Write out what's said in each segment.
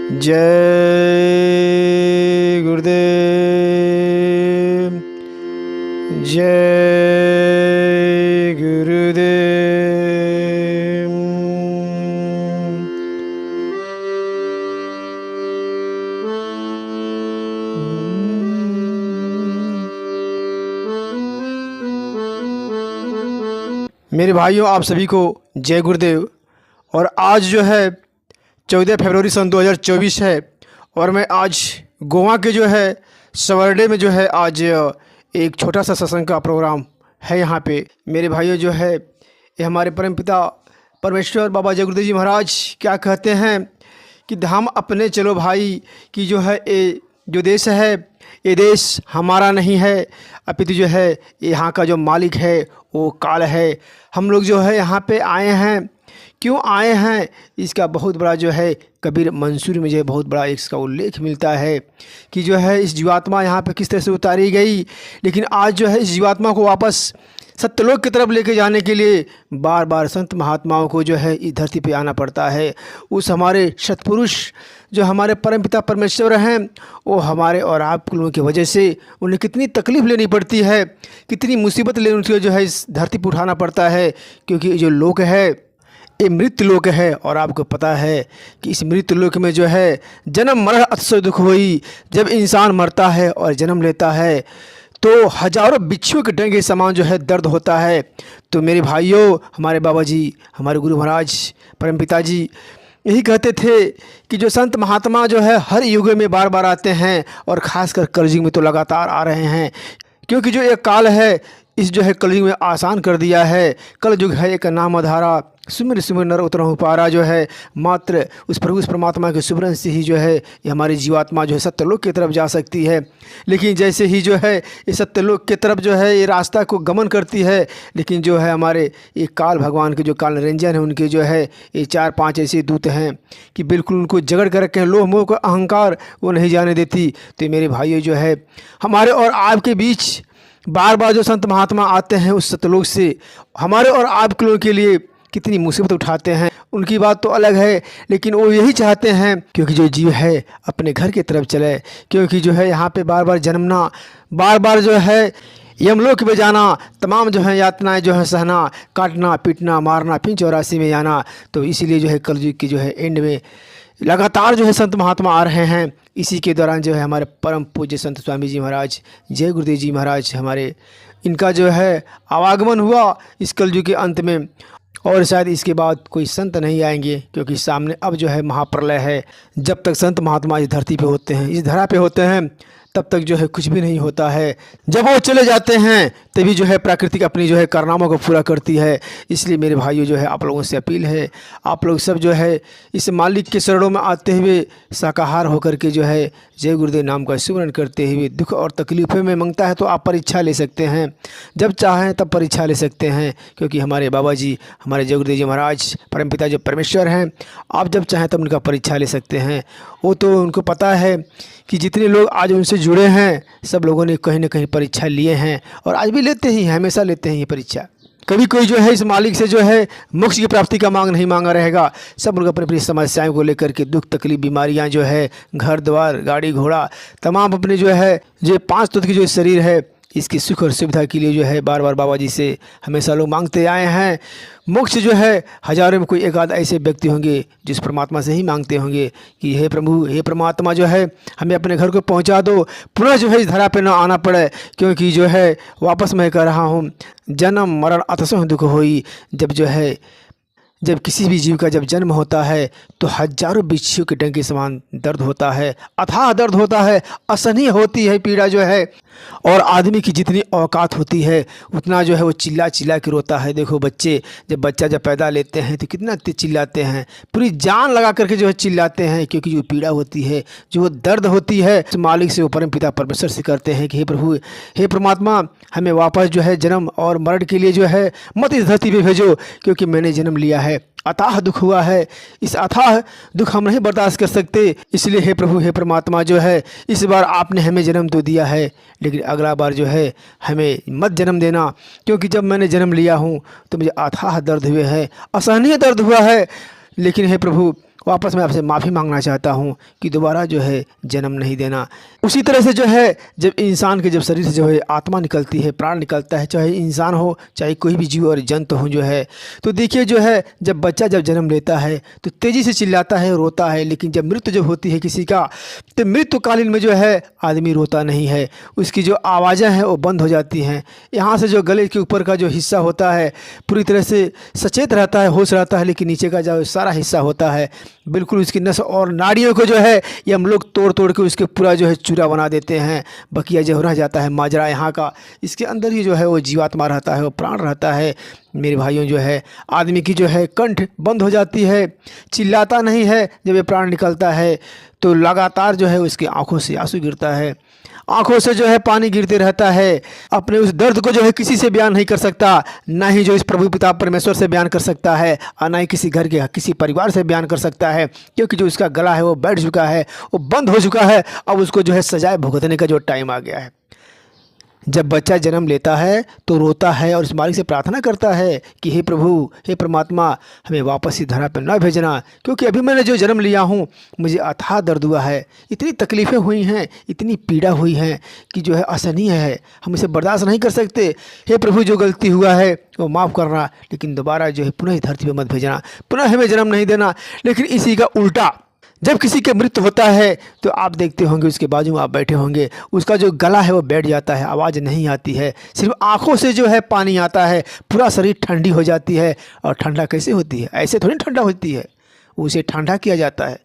जय गुरुदेव। जय गुरुदेव। मेरे भाइयों, आप सभी को जय गुरुदेव। और आज जो है 14 फरवरी सन 2024 है और मैं आज गोवा के जो है सवर्डे में जो है आज एक छोटा सा सत्संग का प्रोग्राम है यहाँ पे। मेरे भाइयों, जो है ये हमारे परम पिता परमेश्वर बाबा जय गुरुदेव जी महाराज क्या कहते हैं कि धाम अपने चलो भाई, कि जो है ये जो देश है ये देश हमारा नहीं है, अपितु जो है यहाँ का जो मालिक है वो काल है। हम लोग जो है यहाँ पे आए हैं, क्यों आए हैं इसका बहुत बड़ा जो है कबीर मंसूर में जो है बहुत बड़ा इसका उल्लेख मिलता है कि जो है इस जीवात्मा यहाँ पे किस तरह से उतारी गई। लेकिन आज जो है इस जीवात्मा को वापस सत्यलोक की तरफ लेके जाने के लिए बार बार संत महात्माओं को जो है इस धरती पे आना पड़ता है। उस हमारे सत्पुरुष जो हमारे परमपिता परमेश्वर हैं, वो हमारे और आप लोगों की वजह से उन्हें कितनी तकलीफ़ लेनी पड़ती है, कितनी मुसीबत लेनी उनको जो है इस धरती पर उठाना पड़ता है। क्योंकि जो लोक है ये मृत्यु लोक है और आपको पता है कि इस मृत्यु लोक में जो है जन्म मरण अतिशय दुख हुई। जब इंसान मरता है और जन्म लेता है तो हजारों बिच्छुओं के डंगे समान जो है दर्द होता है। तो मेरे भाइयों, हमारे बाबा जी, हमारे गुरु महाराज परम पिताजी यही कहते थे कि जो संत महात्मा जो है हर युग में बार बार आते हैं और ख़ासकर कलयुग में तो लगातार आ रहे हैं। क्योंकि जो एक काल है इस जो है कलयुग में आसान कर दिया है। कलयुग है एक नाम आधारा, सुमिर सुमिर नर उतरहु पारा। जो है मात्र उस प्रभु उस परमात्मा के सुमरन से ही जो है ये हमारी जीवात्मा जो है सत्यलोक की तरफ जा सकती है। लेकिन जैसे ही जो है ये सत्यलोक की तरफ जो है ये रास्ता को गमन करती है, लेकिन जो है हमारे ये काल भगवान के जो काल निरंजन है उनके जो है ये 4-5 ऐसे दूत हैं कि बिल्कुल उनको जगड़ कर रखे हैं। लोभ मोह का अहंकार वो नहीं जाने देती। तो मेरे भाइयों, जो है हमारे और आपके बीच बार बार जो संत महात्मा आते हैं उस सतलोक से हमारे और आप लोगों के लिए कितनी मुसीबत उठाते हैं, उनकी बात तो अलग है। लेकिन वो यही चाहते हैं क्योंकि जो जीव है अपने घर की तरफ चले। क्योंकि जो है यहाँ पे बार बार जन्मना, बार बार जो है यमलोक में जाना, तमाम जो है यातनाएं जो है सहना, काटना पीटना मारना, फिर 84 में जाना। तो इसीलिए जो है कलयुग की जो है एंड में लगातार जो है संत महात्मा आ रहे हैं। इसी के दौरान जो है हमारे परम पूज्य संत स्वामी जी महाराज जय गुरुदेव जी महाराज हमारे इनका जो है आवागमन हुआ इस कलयुग के अंत में। और शायद इसके बाद कोई संत नहीं आएंगे, क्योंकि सामने अब जो है महाप्रलय है। जब तक संत महात्मा इस धरती पे होते हैं, इस धरा पे होते हैं, तब तक जो है कुछ भी नहीं होता है। जब वो चले जाते हैं तभी जो है प्राकृतिक अपनी जो है कारनामों को पूरा करती है। इसलिए मेरे भाइयों, जो है आप लोगों से अपील है, आप लोग सब जो है इस मालिक के शरणों में आते हुए शाकाहार होकर के जो है जय गुरुदेव नाम का स्मरण करते हुए दुख और तकलीफ़ों में मांगता है तो आप परीक्षा ले सकते हैं। जब चाहें तब परीक्षा ले सकते हैं। क्योंकि हमारे बाबा जी, हमारे जय गुरुदेव जी महाराज परम पिता जो परमेश्वर हैं, आप जब चाहें तब उनका परीक्षा ले सकते हैं। वो तो उनको पता है कि जितने लोग आज उनसे जुड़े हैं सब लोगों ने कहीं ना कहीं परीक्षा लिए हैं और आज भी लेते ही हैं, हमेशा लेते हैं ये परीक्षा। कभी कोई जो है इस मालिक से जो है मोक्ष की प्राप्ति का मांग नहीं मांगा रहेगा। सब लोग अपनी अपनी समस्याओं को लेकर के दुख तकलीफ बीमारियां जो है घर द्वार गाड़ी घोड़ा तमाम अपने जो है जो 5 तत्व की जो शरीर है इसकी सुख और सुविधा के लिए जो है बार बार बाबा जी से हमेशा लोग मांगते आए हैं। मोक्ष जो है हजारों में कोई एक आध ऐसे व्यक्ति होंगे जिस परमात्मा से ही मांगते होंगे कि हे प्रभु, हे परमात्मा, जो है हमें अपने घर को पहुंचा दो, पुनः जो है इस धरा पे ना आना पड़े। क्योंकि जो है वापस मैं कह रहा हूँ, जन्म मरण अतिशय दुख होई। जब किसी भी जीव का जब जन्म होता है तो हजारों बिच्छू के डंके समान दर्द होता है, अथाह दर्द होता है, असहनीय होती है पीड़ा जो है। और आदमी की जितनी औकात होती है उतना जो है वो चिल्ला चिल्ला के रोता है। देखो बच्चे, जब पैदा लेते हैं तो कितना चिल्लाते हैं, पूरी जान लगा करके जो है चिल्लाते हैं। क्योंकि जो पीड़ा होती है, जो दर्द होती है, उस मालिक से वो परम पिता परमेश्वर से करते हैं कि हे प्रभु, हे परमात्मा, हमें वापस जो है जन्म और मरण के लिए जो है मत इस धरती पे भेजो। क्योंकि मैंने जन्म लिया है, अथाह दुख हुआ है, इस अथाह दुख हम नहीं बर्दाश्त कर सकते। इसलिए हे प्रभु, हे परमात्मा, जो है इस बार आपने हमें जन्म तो दिया है, लेकिन अगला बार जो है हमें मत जन्म देना। क्योंकि जब मैंने जन्म लिया हूँ तो मुझे अथाह दर्द हुए हैं, असहनीय दर्द हुआ है। लेकिन हे प्रभु, वापस मैं आपसे माफ़ी मांगना चाहता हूँ कि दोबारा जो है जन्म नहीं देना। उसी तरह से जो है जब इंसान के जब शरीर से जो है आत्मा निकलती है, प्राण निकलता है, चाहे इंसान हो चाहे कोई भी जीव और जंतु हो जो है, तो देखिए जो है जब बच्चा जब जन्म लेता है तो तेज़ी से चिल्लाता है, रोता है। लेकिन जब मृत्यु जब होती है किसी का, तो मृत्युकालीन में जो है आदमी रोता नहीं है, उसकी जो आवाज़ें हैं वो बंद हो जाती हैं। यहाँ से जो गले के ऊपर का जो हिस्सा होता है पूरी तरह से सचेत रहता है, होश रहता है, लेकिन नीचे का जो सारा हिस्सा होता है बिल्कुल उसकी नस और नाड़ियों को जो है ये हम लोग तोड़ तोड़ के उसके पूरा जो है चूरा बना देते हैं। बकिया जो रह जाता है माजरा यहाँ का, इसके अंदर ही जो है वो जीवात्मा रहता है, वो प्राण रहता है। मेरे भाइयों जो है आदमी की जो है कंठ बंद हो जाती है, चिल्लाता नहीं है। जब ये प्राण निकलता है तो लगातार जो है उसकी आंखों से आंसू गिरता है, आंखों से जो है पानी गिरते रहता है। अपने उस दर्द को जो है किसी से बयान नहीं कर सकता, ना ही जो इस प्रभु पिता परमेश्वर से बयान कर सकता है, और ना ही किसी घर के किसी परिवार से बयान कर सकता है, क्योंकि जो उसका गला है वो बैठ चुका है, वो बंद हो चुका है। अब उसको जो है सजाए भुगतने का जो टाइम आ गया है। जब बच्चा जन्म लेता है तो रोता है और इस मालिक से प्रार्थना करता है कि हे प्रभु, हे परमात्मा, हमें वापस इस धरा पर न भेजना, क्योंकि अभी मैंने जो जन्म लिया हूँ मुझे अथाह दर्द हुआ है, इतनी तकलीफ़ें हुई हैं, इतनी पीड़ा हुई है कि जो है असहनीय है, हम इसे बर्दाश्त नहीं कर सकते। हे प्रभु, जो गलती हुआ है वो माफ़ करना, लेकिन दोबारा जो है पुनः इस धरती पर मत भेजना, पुनः हमें जन्म नहीं देना। लेकिन इसी का उल्टा, जब किसी की मृत्यु होता है तो आप देखते होंगे उसके बाजू में आप बैठे होंगे, उसका जो गला है वो बैठ जाता है, आवाज़ नहीं आती है, सिर्फ आंखों से जो है पानी आता है, पूरा शरीर ठंडी हो जाती है। और ठंडा कैसे होती है? ऐसे थोड़ी ठंडा होती है, उसे ठंडा किया जाता है।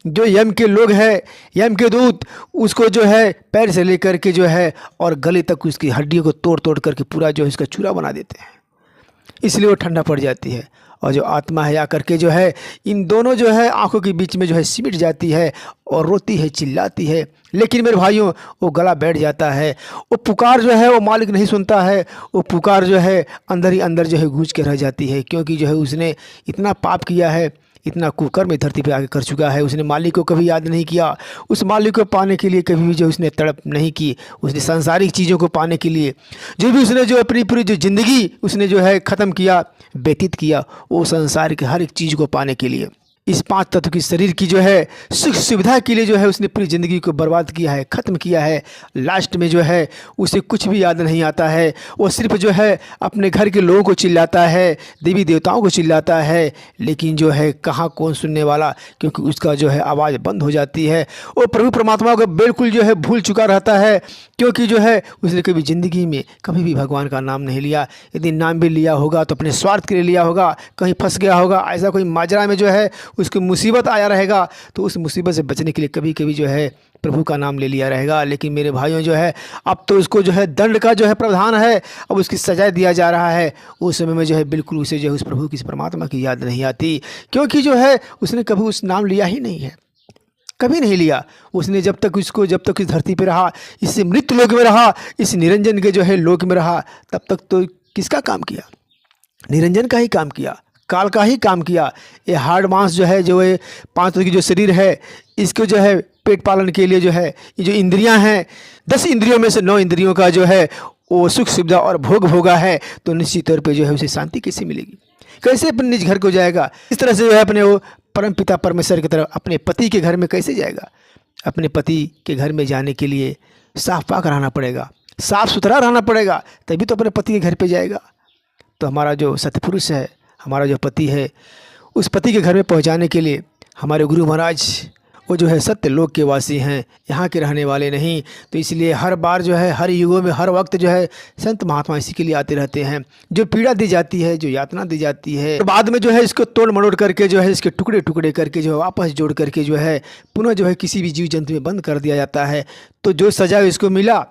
जो यम के लोग हैं, यम के दूत, उसको जो है पैर से लेकर के जो है और गले तक उसकी हड्डियों को तोड़ तोड़ करके पूरा जो है इसका चूरा बना देते हैं, इसलिए वो ठंडा पड़ जाती है। और जो आत्मा है आकर के जो है इन दोनों जो है आंखों के बीच में जो है सिमट जाती है और रोती है, चिल्लाती है। लेकिन मेरे भाइयों वो गला बैठ जाता है, वो पुकार जो है वो मालिक नहीं सुनता है, वो पुकार जो है अंदर ही अंदर जो है गूंज के रह जाती है, क्योंकि जो है उसने इतना पाप किया है, इतना कुकर्म में धरती पे आके कर चुका है। उसने मालिक को कभी याद नहीं किया, उस मालिक को पाने के लिए कभी भी जो उसने तड़प नहीं की, उसने सांसारिक चीज़ों को पाने के लिए जो भी उसने जो अपनी पूरी जो ज़िंदगी उसने जो है ख़त्म किया, व्यतीत किया, वो संसार के हर एक चीज़ को पाने के लिए, इस पांच तत्व की शरीर की जो है सुख सुविधा के लिए जो है उसने पूरी ज़िंदगी को बर्बाद किया है, ख़त्म किया है। लास्ट में जो है उसे कुछ भी याद नहीं आता है, वो सिर्फ जो है अपने घर के लोगों को चिल्लाता है, देवी देवताओं को चिल्लाता है, लेकिन जो है कहाँ कौन सुनने वाला, क्योंकि उसका जो है आवाज़ बंद हो जाती है। वो प्रभु परमात्मा को बिल्कुल जो है भूल चुका रहता है, क्योंकि जो है उसने कभी ज़िंदगी में कभी भी भगवान का नाम नहीं लिया। यदि नाम भी लिया होगा तो अपने स्वार्थ के लिए लिया होगा, कहीं फंस गया होगा, ऐसा कोई माजरा में जो है उसको मुसीबत आया रहेगा, तो उस मुसीबत से बचने के लिए कभी कभी जो है प्रभु का नाम ले लिया रहेगा। लेकिन मेरे भाइयों जो है अब तो उसको जो है दंड का जो है प्रावधान है, अब उसकी सजा दिया जा रहा है। उस समय में जो है बिल्कुल उसे जो है उस प्रभु की, परमात्मा की याद नहीं आती, क्योंकि जो है उसने कभी उस नाम लिया ही नहीं है, कभी नहीं लिया उसने। जब तक इस धरती पे रहा, इस मृत्यु लोक में रहा, इस निरंजन के जो है लोक में रहा, तब तक तो किसका काम किया? निरंजन का ही काम किया, काल का ही काम किया। ये हार्ड मांस जो है, जो ये पांच तत्व की जो शरीर है, इसको जो है पेट पालन के लिए जो है ये जो इंद्रियां हैं, 10 इंद्रियों में से 9 इंद्रियों का जो है वो सुख सुविधा और भोग भोगा है, तो निश्चित तौर पे जो है उसे शांति कैसे मिलेगी? कैसे अपने निज घर को जाएगा? इस तरह से जो है अपने वो परम पिता परमेश्वर की तरफ अपने पति के घर में कैसे जाएगा? अपने पति के घर में जाने के लिए साफ पाक रहना पड़ेगा, साफ सुथरा रहना पड़ेगा, तभी तो अपने पति के घर पे जाएगा। तो हमारा जो सतपुरुष है, हमारा जो पति है, उस पति के घर में पहुंचाने के लिए हमारे गुरु महाराज वो जो है सत्य लोक के वासी हैं, यहाँ के रहने वाले नहीं। तो इसलिए हर बार जो है हर युगों में हर वक्त जो है संत महात्मा इसी के लिए आते रहते हैं। जो पीड़ा दी जाती है, जो यातना दी जाती है, तो बाद में जो है इसको तोड़ मरोड़ करके जो है इसके टुकड़े टुकड़े करके जो है वापस जोड़ करके जो है पुनः जो है किसी भी जीव जंतु में बंद कर दिया जाता है। तो जो सजा इसको मिला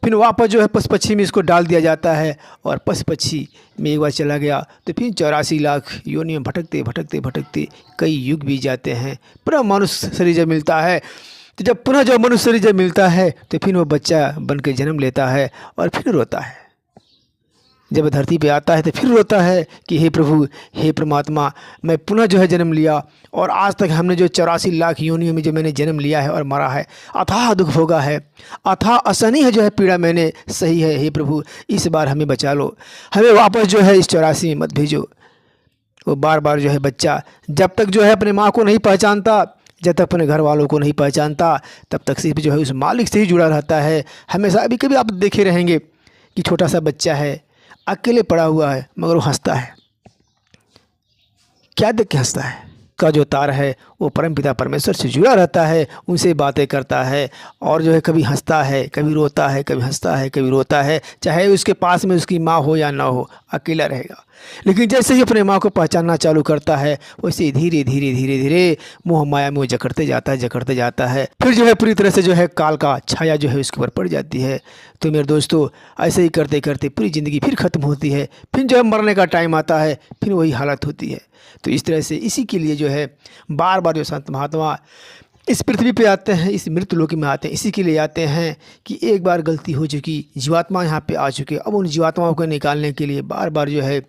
फिर वापस जो है पशु पक्षी में इसको डाल दिया जाता है, और पशु पक्षी में एक बार चला गया तो फिर 84 लाख योनि में भटकते भटकते भटकते कई युग बीत जाते हैं। पुनः मनुष्य शरीर जब मिलता है, तो जब पुनः जब मनुष्य शरीर जब मिलता है तो फिर वो बच्चा बन के जन्म लेता है और फिर रोता है। जब धरती पे आता है तो फिर रोता है कि हे प्रभु, हे परमात्मा, मैं पुनः जो है जन्म लिया, और आज तक हमने जो 84 लाख योनियों में जो मैंने जन्म लिया है और मरा है, अथाह दुख भोगा है, अथाह असहनीय है जो है पीड़ा मैंने सही है। हे प्रभु, इस बार हमें बचा लो, हमें वापस जो है इस 84 में मत भेजो। वो बार बार जो है बच्चा जब तक जो है अपने माँ को नहीं पहचानता, जब तक अपने घर वालों को नहीं पहचानता, तब तक सिर्फ जो है उस मालिक से ही जुड़ा रहता है हमेशा। अभी कभी आप देखे रहेंगे कि छोटा सा बच्चा है, अकेले पड़ा हुआ है, मगर वो हंसता है। क्या देख के हंसता है? का जो तार है वो परमपिता परमेश्वर से जुड़ा रहता है, उनसे बातें करता है और जो है कभी हंसता है, कभी रोता है, कभी हंसता है, कभी रोता है। चाहे उसके पास में उसकी माँ हो या ना हो, अकेला रहेगा। लेकिन जैसे ही अपने माँ को पहचानना चालू करता है, वैसे धीरे धीरे धीरे धीरे मोह माया में वो जकड़ते जाता है। फिर जो है पूरी तरह से जो है काल का छाया जो है उसके ऊपर पड़ जाती है। तो मेरे दोस्तों, ऐसे ही करते करते पूरी ज़िंदगी फिर ख़त्म होती है। फिर जो है मरने का टाइम आता है, फिर वही हालत होती है। तो इस तरह से इसी के लिए जो है बार बार जो संत महात्मा इस पृथ्वी पे आते हैं, इस मृत्यु लोक में आते हैं, इसी के लिए आते हैं कि एक बार गलती हो चुकी, जीवात्मा यहाँ पे आ चुके, अब उन जीवात्माओं को निकालने के लिए बार बार जो है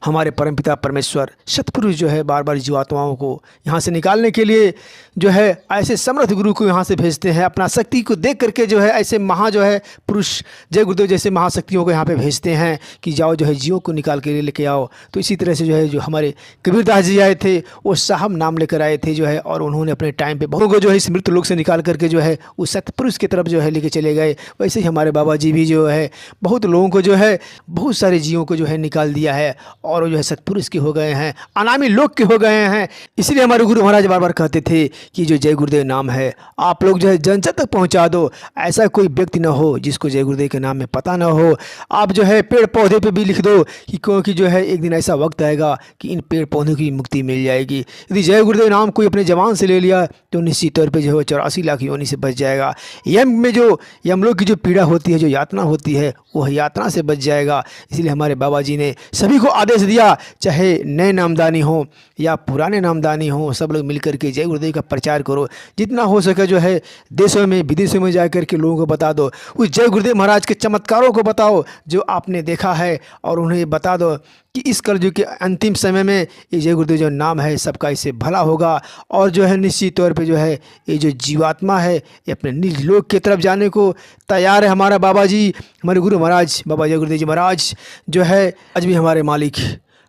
हमारे परमपिता परमेश्वर सतपुरुष जो है बार बार जीवात्माओं को यहाँ से निकालने के लिए जो है ऐसे समर्थ गुरु को यहाँ से भेजते हैं। अपना शक्ति को देख करके जो है ऐसे महा जो है पुरुष जय गुरुदेव जैसे महाशक्तियों को यहाँ पे भेजते हैं कि जाओ जो है जीवों को निकाल के लेके आओ। तो इसी तरह से जो है जो हमारे कबीरदास जी आए थे, वो साहब नाम लेकर आए थे जो है, और उन्होंने अपने टाइम पर बहुतों को जो है इस मृत्यु लोक से निकाल करके जो है उस सतपुरुष की तरफ जो है लेके चले गए। वैसे ही हमारे बाबा जी भी जो है बहुत लोगों को जो है बहुत सारे जीवों को जो है निकाल दिया है और जो है सतपुरुष के हो गए हैं, अनामी लोक के हो गए हैं। इसलिए हमारे गुरु महाराज बार बार कहते थे कि जो जय गुरुदेव नाम है आप लोग जो है जन जन तक पहुंचा दो। ऐसा कोई व्यक्ति ना हो जिसको जय गुरुदेव के नाम में पता ना हो। आप जो है पेड़ पौधे पे भी लिख दो कि क्योंकि जो है एक दिन ऐसा वक्त आएगा कि इन पेड़ पौधों की मुक्ति मिल जाएगी। यदि जय गुरुदेव नाम कोई अपने जवान से ले लिया तो निश्चित तौर पर जो है 84 लाख योनि से बच जाएगा। यम में जो यमलोक की जो पीड़ा होती है, जो यातना होती है, वह यातना से बच जाएगा। इसलिए हमारे बाबा जी ने सभी को आदेश दिया, चाहे नए नामदानी हो या पुराने नामदानी हो, सब लोग मिलकर के जय गुरुदेव का प्रचार करो। जितना हो सके जो है देशों में विदेशों में जाकर के लोगों को बता दो, उस जय गुरुदेव महाराज के चमत्कारों को बताओ जो आपने देखा है, और उन्हें बता दो कि इस कलयुग के अंतिम समय में ये जय गुरुदेव जो नाम है सबका इससे भला होगा। और जो है निश्चित तौर पे जो है ये जो जीवात्मा है ये अपने निज लोक की तरफ जाने को तैयार है। हमारा बाबा जी, हमारे गुरु महाराज बाबा जय गुरुदेव जी महाराज जो है आज भी हमारे मालिक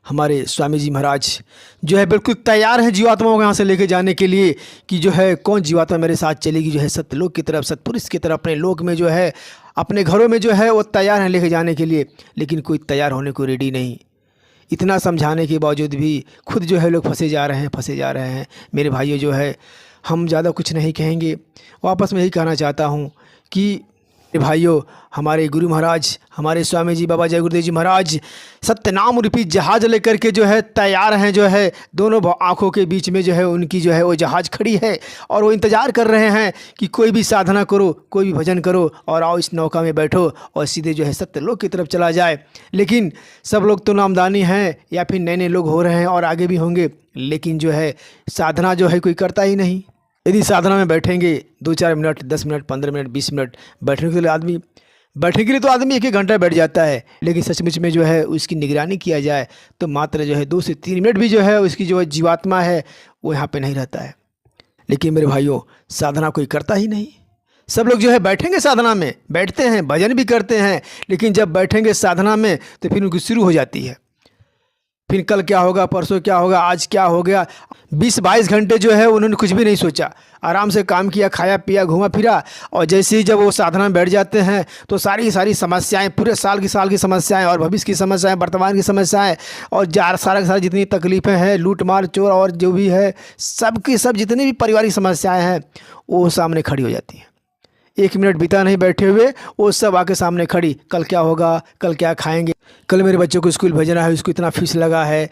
हमारे स्वामी जी महाराज जो है बिल्कुल तैयार हैं जीवात्माओं को यहाँ से लेके जाने के लिए कि जो है कौन जीवात्मा मेरे साथ चलेगी जो है सत्यलोक की तरफ, सतपुरुष की तरफ, अपने लोक में जो है अपने घरों में जो है वो तैयार हैं लेके जाने के लिए। लेकिन कोई तैयार होने को रेडी नहीं। इतना समझाने के बावजूद भी खुद जो है लोग फंसे जा रहे हैं। मेरे भाइयों जो है हम ज़्यादा कुछ नहीं कहेंगे, वापस में यही कहना चाहता हूँ कि भाइयों हमारे गुरु महाराज हमारे स्वामी जी बाबा जय गुरुदेव जी महाराज सत्यनाम रूपी जहाज़ लेकर के जो है तैयार हैं। जो है दोनों आँखों के बीच में जो है उनकी जो है वो जहाज़ खड़ी है और वो इंतज़ार कर रहे हैं कि कोई भी साधना करो, कोई भी भजन करो और आओ इस नौका में बैठो और सीधे जो है सत्यलोक की तरफ चला जाए। लेकिन सब लोग तो नामदानी हैं या फिर नए नए लोग हो रहे हैं और आगे भी होंगे, लेकिन जो है साधना जो है कोई करता ही नहीं। यदि साधना में बैठेंगे 2-4 मिनट, 10 मिनट, 15 मिनट, 20 मिनट बैठने के लिए तो आदमी 1-1 घंटा बैठ जाता है। लेकिन सचमुच में जो है उसकी निगरानी किया जाए तो मात्र जो है 2 से 3 मिनट भी जो है उसकी जो है जीवात्मा है वो यहाँ पे नहीं रहता है। लेकिन मेरे भाइयों साधना कोई करता ही नहीं। सब लोग जो है बैठेंगे साधना में, बैठते हैं, भजन भी करते हैं, लेकिन जब बैठेंगे साधना में तो फिर उनकी शुरू हो जाती है। फिर कल क्या होगा, परसों क्या होगा, आज क्या हो गया। 20-22 घंटे जो है उन्होंने कुछ भी नहीं सोचा, आराम से काम किया, खाया पिया, घूमा फिरा, और जैसे ही जब वो साधना में बैठ जाते हैं तो सारी समस्याएं, पूरे साल की समस्याएं और भविष्य की समस्याएं, वर्तमान की समस्याएं और सारा जितनी तकलीफ़ें हैं, लूट मार चोर और जो भी है सबकी सब जितनी भी पारिवारिक समस्याएँ हैं वो सामने खड़ी हो जाती हैं। 1 मिनट बीता नहीं बैठे हुए वो सब आके सामने खड़ी। कल क्या होगा, कल क्या खाएंगे, कल मेरे बच्चों को स्कूल भेजना है, उसको इतना फीस लगा है,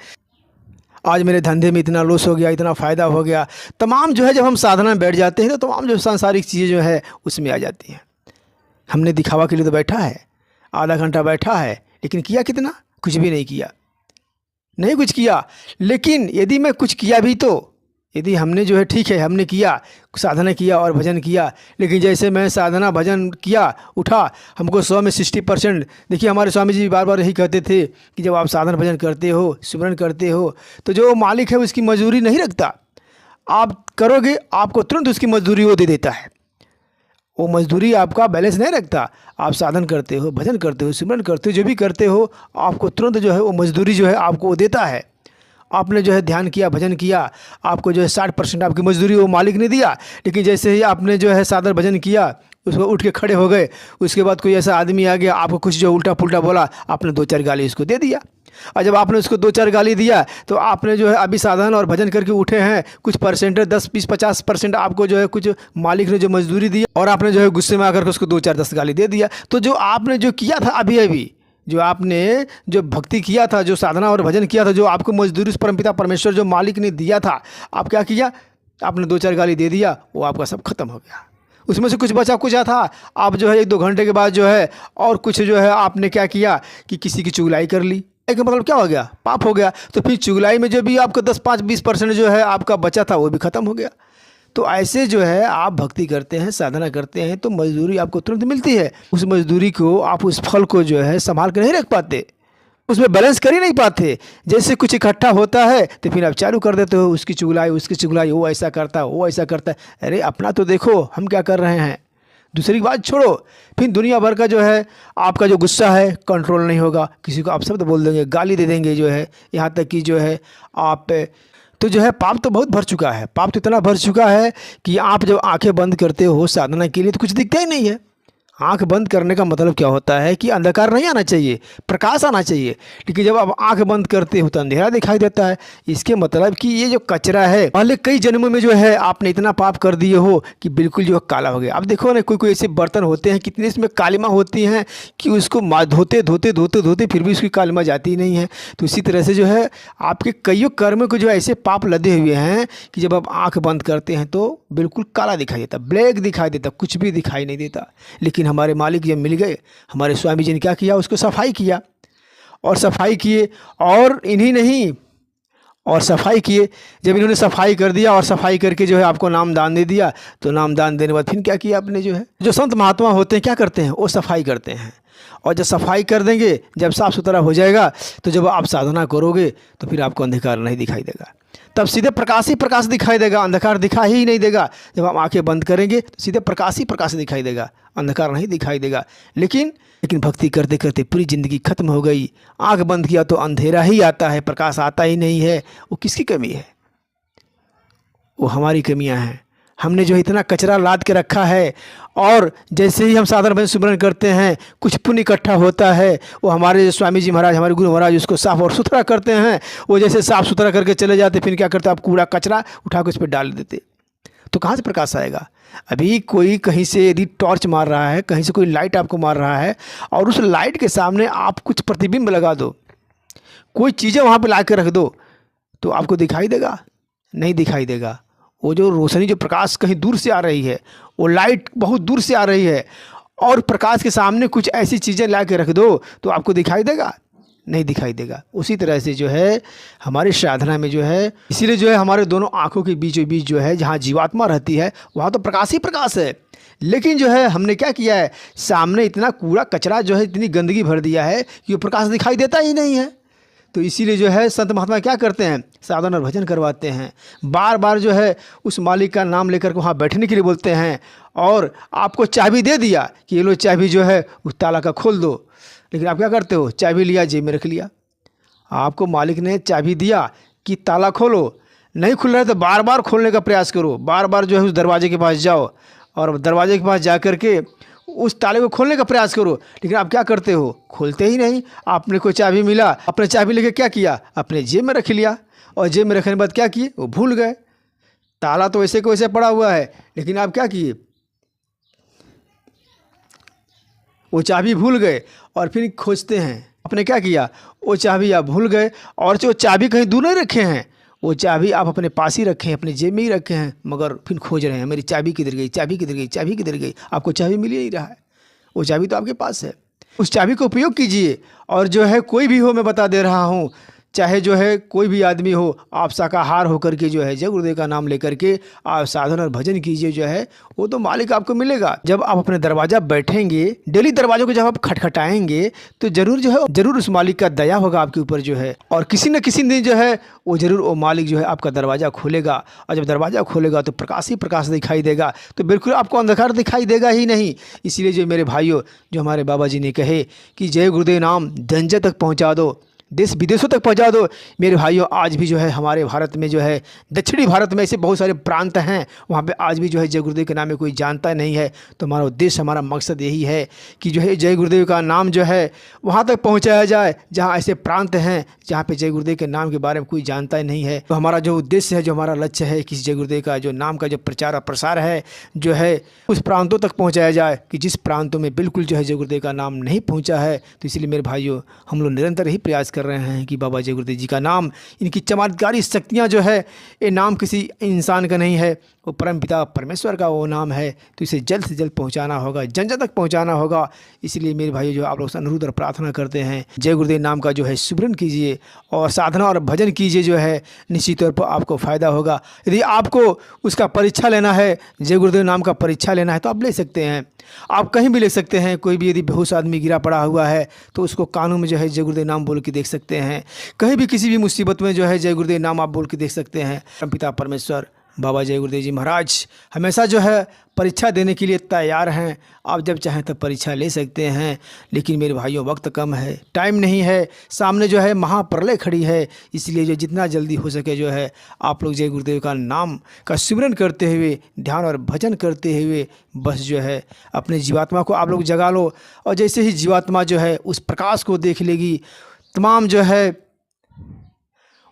आज मेरे धंधे में इतना लॉस हो गया, इतना फ़ायदा हो गया। तमाम जो है जब हम साधना में बैठ जाते हैं तो तमाम जो सांसारिक चीज़ें जो है उसमें आ जाती हैं। हमने दिखावा के लिए तो बैठा है, आधा घंटा बैठा है, लेकिन किया कितना? कुछ भी नहीं किया, नहीं कुछ किया। लेकिन यदि मैं कुछ किया भी तो यदि हमने जो है ठीक है हमने किया, साधना किया और भजन किया, लेकिन जैसे मैं साधना भजन किया उठा, हमको 100 में 60%। देखिए हमारे स्वामी जी बार बार यही कहते थे कि जब आप साधना भजन करते हो, सिमरन करते हो, तो जो मालिक है उसकी मजदूरी नहीं रखता। आप करोगे आपको तुरंत उसकी मजदूरी वो दे देता है। वो मजदूरी आपका बैलेंस नहीं रखता। आप साधन करते हो, भजन करते हो, सिमरन करते हो, जो भी करते हो, आपको तुरंत जो है वो मजदूरी जो है आपको वो देता है। आपने जो है ध्यान किया, भजन किया, आपको जो है 60% आपकी मजदूरी वो मालिक ने दिया। लेकिन जैसे ही आपने जो है साधन भजन किया, उसको उठ के खड़े हो गए, उसके बाद कोई ऐसा आदमी आ गया, आपको कुछ जो उल्टा पुल्टा बोला, आपने 2-4 गाली उसको दे दिया। और जब आपने उसको 2-4 गाली दिया, तो आपने जो है अभी साधन और भजन करके उठे हैं, कुछ परसेंटेज 10-20-50% आपको जो है कुछ मालिक ने जो मजदूरी दी, और आपने जो है गुस्से में आकर के उसको 2-4-10 गाली दे दिया। तो जो आपने जो किया था अभी अभी, जो आपने जो भक्ति किया था, जो साधना और भजन किया था, जो आपको मजदूरी उस परमपिता परमेश्वर जो मालिक ने दिया था, आप क्या किया? आपने 2-4 गाली दे दिया, वो आपका सब खत्म हो गया। उसमें से कुछ बचा कुचा था, आप जो है 1-2 घंटे के बाद जो है और कुछ जो है आपने क्या किया कि किसी की चुगलाई कर ली। एक मतलब क्या हो गया? पाप हो गया। तो फिर चुगलाई में जो भी आपका 10-5-20% जो है आपका बचा था, वो भी खत्म हो गया। तो ऐसे जो है आप भक्ति करते हैं, साधना करते हैं, तो मजदूरी आपको तुरंत मिलती है। उस मजदूरी को आप, उस फल को जो है संभाल कर नहीं रख पाते, उसमें बैलेंस कर ही नहीं पाते। जैसे कुछ इकट्ठा होता है तो फिर आप चालू कर देते हो, उसकी चुगलाई, वो ऐसा करता है, वो ऐसा करता है। अरे अपना तो देखो हम क्या कर रहे हैं, दूसरी की बात छोड़ो। फिर दुनिया भर का जो है आपका जो गुस्सा है कंट्रोल नहीं होगा, किसी को आप शब्द बोल देंगे, गाली दे देंगे, जो है यहाँ तक कि जो है आप, तो जो है पाप तो बहुत भर चुका है। पाप तो इतना भर चुका है कि आप जब आंखें बंद करते हो साधना के लिए तो कुछ दिखता ही नहीं है। आंख बंद करने का मतलब क्या होता है कि अंधकार नहीं आना चाहिए, प्रकाश आना चाहिए। लेकिन जब आप आंख बंद करते हो तो अंधेरा दिखाई देता है। इसके मतलब कि ये जो कचरा है, पहले कई जन्मों में जो है आपने इतना पाप कर दिए हो कि बिल्कुल जो काला हो गया। अब देखो ना, कोई कोई ऐसे बर्तन होते हैं, कितने इसमें कालिमा होती हैं कि उसको धोते धोते धोते धोते फिर भी उसकी कालिमा जाती ही नहीं है। तो इसी तरह से जो है आपके कईयों कर्म को जो ऐसे पाप लदे हुए हैं कि जब आप आंख बंद करते हैं तो बिल्कुल काला दिखाई देता, ब्लैक दिखाई देता, कुछ भी दिखाई नहीं देता। लेकिन हमारे मालिक जब मिल गए, हमारे स्वामी जी ने क्या किया? उसको सफाई किया, और सफाई किए, और इन्हीं नहीं, और सफाई किए। जब इन्होंने सफाई कर दिया और सफाई करके जो है आपको नाम दान दे दिया, तो नाम दान देने के बाद फिर क्या किया आपने? जो है जो संत महात्मा होते हैं क्या करते हैं? वो सफाई करते हैं। और जब सफाई कर देंगे, जब साफ़ सुथरा हो जाएगा, तो जब आप साधना करोगे तो फिर आपको अंधकार नहीं दिखाई देगा, तब सीधे प्रकाश ही प्रकाश दिखाई देगा, अंधकार दिखाई ही नहीं देगा। जब हम आंखें बंद करेंगे तो सीधे प्रकाश ही प्रकाश दिखाई देगा, अंधकार नहीं दिखाई देगा। लेकिन भक्ति करते करते पूरी ज़िंदगी खत्म हो गई, आंख बंद किया तो अंधेरा ही आता है, प्रकाश आता ही नहीं है। वो किसकी कमी है? वो हमारी कमियां हैं। हमने जो इतना कचरा लाद के रखा है, और जैसे ही हम साधन भजन सुमरन करते हैं, कुछ पुण्य इकट्ठा होता है, वो हमारे जो स्वामी जी महाराज, हमारे गुरु महाराज उसको साफ़ और सुथरा करते हैं। वो जैसे साफ़ सुथरा करके चले जाते, फिर क्या करते? आप कूड़ा कचरा उठा के उस पर डाल देते, तो कहाँ से प्रकाश आएगा? अभी कोई कहीं से यदि टॉर्च मार रहा है, कहीं से कोई लाइट आपको मार रहा है, और उस लाइट के सामने आप कुछ प्रतिबिंब लगा दो, कोई चीज़ें वहाँ पर ला के रख दो, तो आपको दिखाई देगा? नहीं दिखाई देगा। वो जो रोशनी, जो प्रकाश कहीं दूर से आ रही है, वो लाइट बहुत दूर से आ रही है, और प्रकाश के सामने कुछ ऐसी चीज़ें ला के रख दो तो आपको दिखाई देगा? नहीं दिखाई देगा। उसी तरह से जो है हमारी साधना में जो है, इसीलिए जो है हमारे दोनों आँखों के बीचों बीच जो है जहाँ जीवात्मा रहती है, वहाँ तो प्रकाश ही प्रकाश है। लेकिन जो है हमने क्या किया है, सामने इतना कूड़ा कचरा जो है, इतनी गंदगी भर दिया है कि वो प्रकाश दिखाई देता ही नहीं है। तो इसीलिए जो है संत महात्मा क्या करते हैं? साधन और भजन करवाते हैं, बार बार जो है उस मालिक का नाम लेकर के वहाँ बैठने के लिए बोलते हैं, और आपको चाबी दे दिया कि ये लो चाबी जो है उस ताला का खोल दो। लेकिन आप क्या करते हो? चाबी लिया, जेब में रख लिया। आपको मालिक ने चाबी दिया कि ताला खोलो, नहीं खुल रहा है तो बार बार खोलने का प्रयास करो, बार बार जो है उस दरवाजे के पास जाओ, और दरवाजे के पास जा कर के उस ताले को खोलने का प्रयास करो। लेकिन आप क्या करते हो? खोलते ही नहीं। आपने कोई चाबी मिला, अपने चाबी लेके क्या किया? अपने जेब में रख लिया, और जेब में रखने के बाद क्या किए? वो भूल गए। ताला तो वैसे को वैसे पड़ा हुआ है, लेकिन आप क्या किए? वो चाबी भूल गए, और फिर खोजते हैं। आपने क्या किया? वो चाबी आप भूल गए, और जो चाबी कहीं दूर नहीं रखे हैं, वो चाबी आप अपने पास ही रखे हैं, अपने जेब में ही रखे हैं, मगर फिर खोज रहे हैं, मेरी चाबी किधर गई, चाबी किधर गई, चाबी किधर गई। आपको चाबी मिल ही नहीं रहा है, वो चाबी तो आपके पास है। उस चाबी का उपयोग कीजिए। और जो है कोई भी हो, मैं बता दे रहा हूँ, चाहे जो है कोई भी आदमी हो, आप शाकाहार होकर के जो है जय गुरुदेव का नाम लेकर के आप साधन और भजन कीजिए, जो है वो तो मालिक आपको मिलेगा। जब आप अपने दरवाज़ा बैठेंगे, डेली दरवाज़ों को जब आप खटखटाएंगे तो ज़रूर जो है ज़रूर उस मालिक का दया होगा आपके ऊपर जो है, और किसी न किसी दिन जो है वो ज़रूर वो मालिक जो है आपका दरवाज़ा खोलेगा। और जब दरवाज़ा खोलेगा तो प्रकाश ही प्रकाश दिखाई देगा, तो बिल्कुल आपको अंधकार दिखाई देगा ही नहीं। इसीलिए जो मेरे भाइयों, जो हमारे बाबा जी ने कहे कि जय गुरुदेव नाम जन जन तक पहुँचा दो, देश विदेशों तक पहुंचा दो। मेरे भाइयों, आज भी जो है हमारे भारत में जो है, दक्षिणी भारत में ऐसे बहुत सारे प्रांत हैं, वहाँ पे आज भी जो है जय गुरुदेव के नाम में कोई जानता नहीं है। तो हमारा उद्देश्य, हमारा मकसद यही है कि जो है जय गुरुदेव का नाम जो है वहाँ तक पहुँचाया जाए जहाँ ऐसे प्रांत हैं जहाँ पे जय गुरुदेव के नाम के बारे में कोई जानता ही नहीं है। तो हमारा जो उद्देश्य है, जो हमारा लक्ष्य है कि जय गुरुदेव का जो नाम का जो प्रचार और प्रसार है जो है उस प्रांतों तक पहुँचाया जाए, कि जिस प्रांतों में बिल्कुल जो है जय गुरुदेव का नाम नहीं पहुँचा है। तो इसलिए मेरे भाइयों, हम लोग निरंतर ही प्रयास कर रहे हैं कि बाबा जय गुरुदेव जी का नाम, इनकी चमत्कारी शक्तियाँ जो है, ये नाम किसी इंसान का नहीं है, वो परमपिता परमेश्वर का वो नाम है। तो इसे जल्द से जल्द पहुंचाना होगा, जन जन तक पहुंचाना होगा। इसलिए मेरे भाइयों, जो आप लोग से अनुरोध और प्रार्थना करते हैं, जय गुरुदेव नाम का जो है सुमिरन कीजिए और साधना और भजन कीजिए, जो है निश्चित तौर पर आपको फ़ायदा होगा। यदि आपको उसका परीक्षा लेना है, जय गुरुदेव नाम का परीक्षा लेना है, तो आप ले सकते हैं। आप कहीं भी ले सकते हैं। कोई भी यदि बेहोश आदमी गिरा पड़ा हुआ है तो उसको कानों में जो है जय गुरुदेव नाम बोल के देख सकते हैं। कहीं भी किसी भी मुसीबत में जो है जय गुरुदेव नाम आप बोल के देख सकते हैं। परमपिता परमेश्वर बाबा जय गुरुदेव जी महाराज हमेशा जो है परीक्षा देने के लिए तैयार हैं। आप जब चाहें तब परीक्षा ले सकते हैं। लेकिन मेरे भाइयों, वक्त कम है, टाइम नहीं है, सामने जो है महाप्रलय खड़ी है। इसलिए जो जितना जल्दी हो सके जो है आप लोग जय गुरुदेव का नाम का सिमरन करते हुए, ध्यान और भजन करते हुए बस जो है अपने जीवात्मा को आप लोग जगा लो। और जैसे ही जीवात्मा जो है उस प्रकाश को देख लेगी, तमाम जो है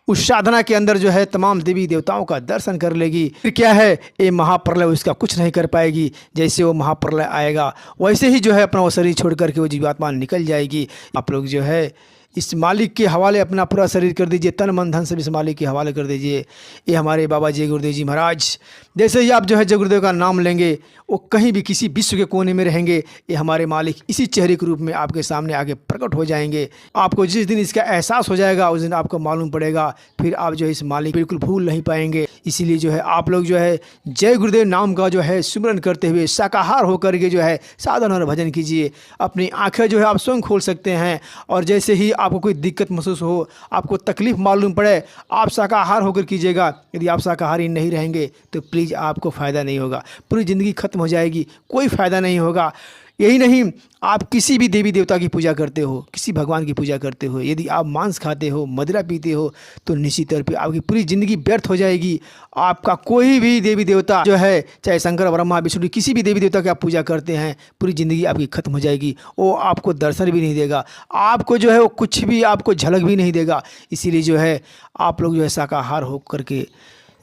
उस साधना के अंदर जो है तमाम देवी देवताओं का दर्शन कर लेगी, फिर क्या है, ये महाप्रलय उसका कुछ नहीं कर पाएगी। जैसे वो महाप्रलय आएगा वैसे ही जो है अपना वो शरीर छोड़ करके वो जीवात्मा निकल जाएगी। आप लोग जो है इस मालिक के हवाले अपना पूरा शरीर कर दीजिए, तन मन धन सब इस मालिक के हवाले कर दीजिए। ये हमारे बाबा जय गुरुदेव जी महाराज, जैसे ही आप जो है जय गुरुदेव का नाम लेंगे, वो कहीं भी किसी विश्व के कोने में रहेंगे, ये हमारे मालिक इसी चेहरे के रूप में आपके सामने आगे प्रकट हो जाएंगे। आपको जिस दिन इसका एहसास हो जाएगा उस दिन आपको मालूम पड़ेगा, फिर आप जो है इस मालिक बिल्कुल भूल नहीं पाएंगे। इसीलिए जो है आप लोग जो है जय गुरुदेव नाम का जो है सिमरन करते हुए शाकाहार होकर के जो है साधन और भजन कीजिए। अपनी आंखें जो है आप स्वयं खोल सकते हैं, और जैसे ही आपको कोई दिक्कत महसूस हो, आपको तकलीफ़ मालूम पड़े, आप शाकाहार होकर कीजिएगा। यदि आप शाकाहारी नहीं रहेंगे तो प्लीज़ आपको फ़ायदा नहीं होगा, पूरी ज़िंदगी ख़त्म हो जाएगी, कोई फ़ायदा नहीं होगा। यही नहीं, आप किसी भी देवी देवता की पूजा करते हो, किसी भगवान की पूजा करते हो, यदि आप मांस खाते हो, मदिरा पीते हो, तो निश्चित तौर पे आपकी पूरी ज़िंदगी व्यर्थ हो जाएगी। आपका कोई भी देवी देवता जो है, चाहे शंकर ब्रह्मा विष्णु, किसी भी देवी देवता की आप पूजा करते हैं, पूरी ज़िंदगी आपकी ख़त्म हो जाएगी। वो आपको दर्शन भी नहीं देगा, आपको जो है वो कुछ भी आपको झलक भी नहीं देगा। इसीलिए जो है आप लोग जो है शाकाहार हो करके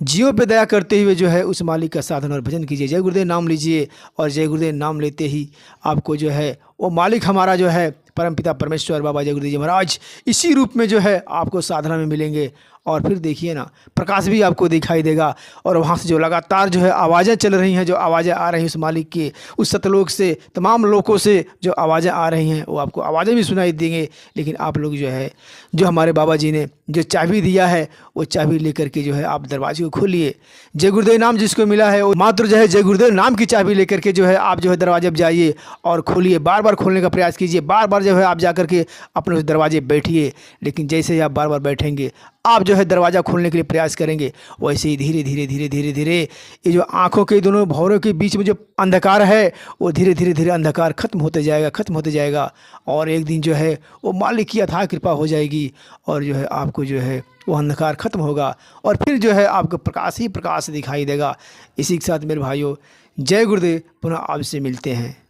जीवों पे दया करते हुए जो है उस मालिक का साधन और भजन कीजिए। जय गुरुदेव नाम लीजिए, और जय गुरुदेव नाम लेते ही आपको जो है वो मालिक हमारा जो है परमपिता परमेश्वर बाबा जय गुरुदेव जी महाराज इसी रूप में जो है आपको साधना में मिलेंगे। और फिर देखिए ना, प्रकाश भी आपको दिखाई देगा, और वहाँ से जो लगातार जो है आवाज़ें चल रही हैं, जो आवाज़ें आ रही हैं उस मालिक की, उस सतलोक से, तमाम लोगों से जो आवाज़ें आ रही हैं, वो आपको आवाज़ें भी सुनाई देंगे। लेकिन आप लोग जो है, जो हमारे बाबा जी ने जो चाबी दिया है, वो चाबी लेकर के जो है आप दरवाजे को खोलिए। जय गुरुदेव नाम जिसको मिला है वो मात्र जो है जय गुरुदेव नाम की चाबी लेकर के जो है आप जो है दरवाजे पर जाइए और खोलिए। बार बार खोलने का प्रयास कीजिए, बार बार जो है आप जा करके अपने उस दरवाजे बैठिए। लेकिन जैसे ही आप बार बार बैठेंगे, आप जो है दरवाज़ा खोलने के लिए प्रयास करेंगे, वैसे ही धीरे धीरे धीरे धीरे धीरे ये जो आँखों के दोनों भौरों के बीच में जो अंधकार है, वो धीरे धीरे धीरे अंधकार खत्म होते जाएगा, खत्म होते जाएगा। और एक दिन जो है वो मालिक की अथाह कृपा हो जाएगी, और जो है आपको जो है वो अंधकार खत्म होगा, और फिर जो है आपको प्रकाश ही प्रकाश दिखाई देगा। इसी के साथ मेरे भाइयों, जय गुरुदेव, पुनः आपसे मिलते हैं।